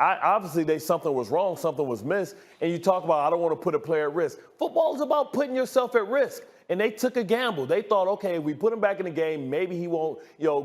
Obviously, something was wrong, something was missed, and you talk about I don't want to put a player at risk. Football is about putting yourself at risk. And they took a gamble. They thought, okay, if we put him back in the game, maybe he won't,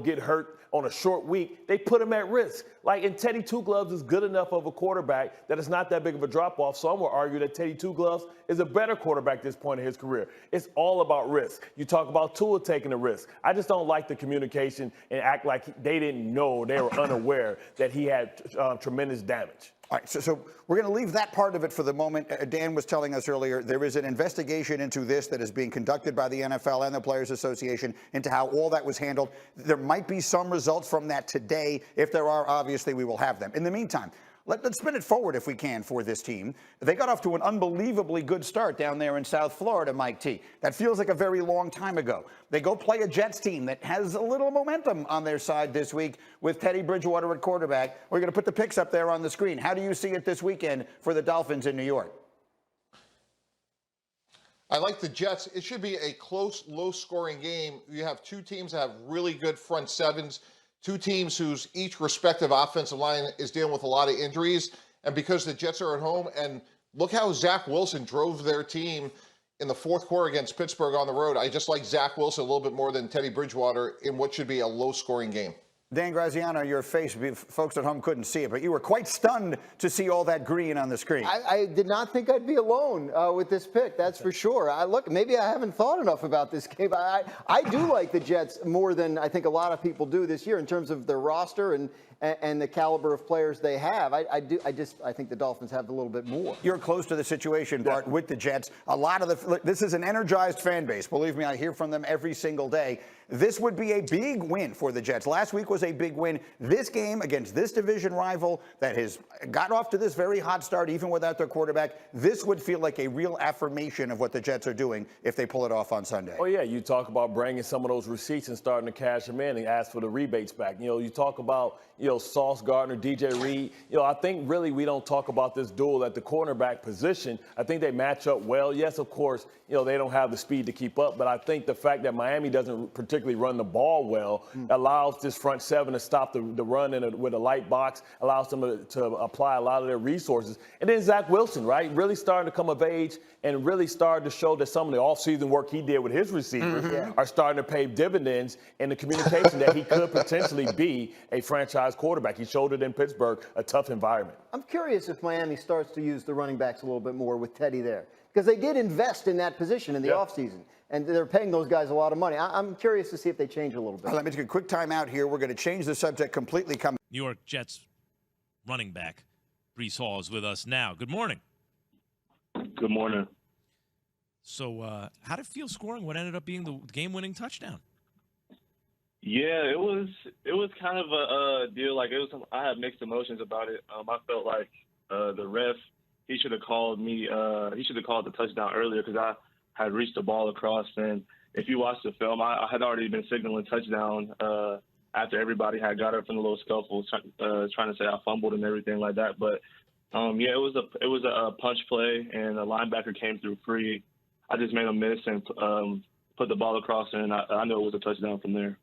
get hurt on a short week. They put him at risk. And Teddy Two Gloves is good enough of a quarterback that it's not that big of a drop-off. Some will argue that Teddy Two Gloves is a better quarterback at this point in his career. It's all about risk. You talk about Tua taking a risk. I just don't like the communication and act like they didn't know, they were unaware that he had tremendous damage. All right, so we're going to leave that part of it for the moment. Dan was telling us earlier there is an investigation into this that is being conducted by the NFL and the Players Association into how all that was handled. There might be some results from that today. If there are, obviously, we will have them. In the meantime, let's spin it forward if we can for this team. They got off to an unbelievably good start down there in South Florida, Mike T. That feels like a very long time ago. They go play a Jets team that has a little momentum on their side this week with Teddy Bridgewater at quarterback. We're going to put the picks up there on the screen. How do you see it this weekend for the Dolphins in New York? I like the Jets. It should be a close, low-scoring game. You have two teams that have really good front sevens. Two teams whose each respective offensive line is dealing with a lot of injuries. And because the Jets are at home, and look how Zach Wilson drove their team in the fourth quarter against Pittsburgh on the road. I just like Zach Wilson a little bit more than Teddy Bridgewater in what should be a low-scoring game. Dan Graziano, your face, folks at home couldn't see it, but you were quite stunned to see all that green on the screen. I did not think I'd be alone with this pick, that's for sure. Look, maybe I haven't thought enough about this game. I do like the Jets more than I think a lot of people do this year in terms of their roster and the caliber of players they have. I think the Dolphins have a little bit more. You're close to the situation, Bart, with the Jets. A lot of this is an energized fan base. Believe me, I hear from them every single day. This would be a big win for the Jets. Last week was a big win. This game against this division rival that has got off to this very hot start, even without their quarterback, this would feel like a real affirmation of what the Jets are doing if they pull it off on Sunday. Oh, yeah, you talk about bringing some of those receipts and starting to cash them in and ask for the rebates back. You talk about, Sauce Gardner, DJ Reed. I think really we don't talk about this duel at the cornerback position. I think they match up well. Yes, of course, they don't have the speed to keep up, but I think the fact that Miami doesn't particularly run the ball well allows this front seven to stop the run with a light box, allows them to apply a lot of their resources. And then Zach Wilson, right, really starting to come of age and really started to show that some of the offseason work he did with his receivers are starting to pay dividends in the communication that he could potentially be a franchise quarterback. He showed it in Pittsburgh, a tough environment. I'm curious if Miami starts to use the running backs a little bit more with Teddy there, because they did invest in that position in the offseason, and they're paying those guys a lot of money. I'm curious to see if they change a little bit. Let me take a quick time out here. We're going to change the subject completely. New York Jets running back Breece Hall is with us now. Good morning. Good morning. So how did it feel scoring what ended up being the game-winning touchdown? Yeah, it was kind of a deal. I had mixed emotions about it. I felt like the ref, he should have called me. He should have called the touchdown earlier because I had reached the ball across. And if you watch the film, I had already been signaling touchdown after everybody had got up from the little scuffle, trying to say I fumbled and everything like that. But it was a punch play, and a linebacker came through free. I just made a miss and put the ball across, and I knew it was a touchdown from there.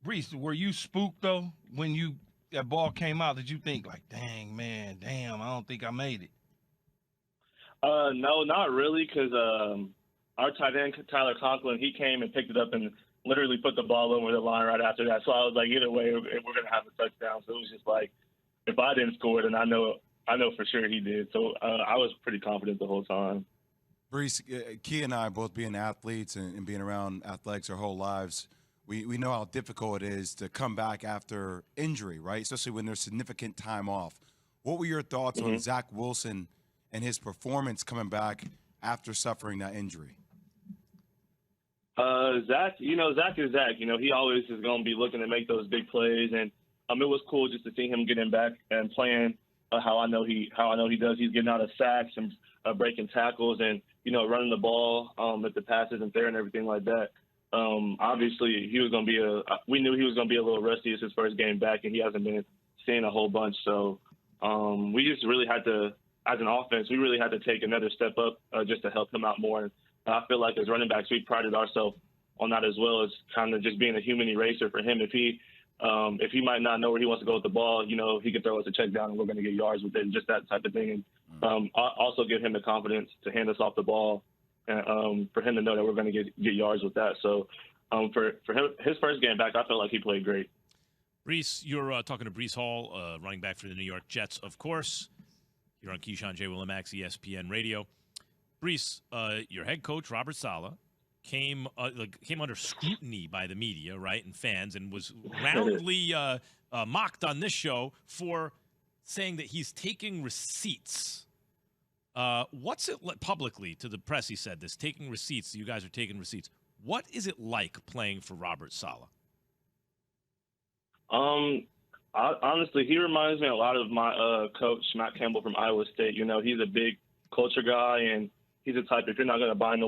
Breece, were you spooked, though, when that ball came out? Did you think, damn, I don't think I made it? No, not really, because our tight end, Tyler Conklin, he came and picked it up and literally put the ball over the line right after that. So I was like, either way, we're going to have a touchdown. So it was just like, if I didn't score it, then I know for sure he did. So I was pretty confident the whole time. Breece, Key and I, both being athletes and being around athletics our whole lives, we know how difficult it is to come back after injury, right? Especially when there's significant time off. What were your thoughts on Zach Wilson and his performance coming back after suffering that injury? Zach is Zach. He always is going to be looking to make those big plays, and it was cool just to see him getting back and playing how I know he does. He's getting out of sacks and breaking tackles and running the ball if the pass isn't there and everything like that. Obviously, we knew he was going to be a little rusty. It's his first game back, and he hasn't been seeing a whole bunch. So we just really had to, as an offense, we really had to take another step up just to help him out more. And I feel like as running backs, we prided ourselves on that as well as kind of just being a human eraser for him. If he If he might not know where he wants to go with the ball, you know, he can throw us a check down and we're going to get yards with it, just that type of thing. And also give him the confidence to hand us off the ball and for him to know that we're going to get yards with that. So for him, his first game back, I felt like he played great. Brees, you're talking to Brees Hall, running back for the New York Jets, of course. You're on Keyshawn J. Willimax, ESPN Radio. Brees, your head coach, Robert Saleh, came under scrutiny by the media, right, and fans, and was roundly mocked on this show for saying that he's taking receipts. What's it like publicly to the press? He said this, taking receipts. You guys are taking receipts. What is it like playing for Robert Saleh? Honestly, he reminds me a lot of my coach, Matt Campbell from Iowa State. You know, he's a big culture guy, and he's the type, if you're not going to buy no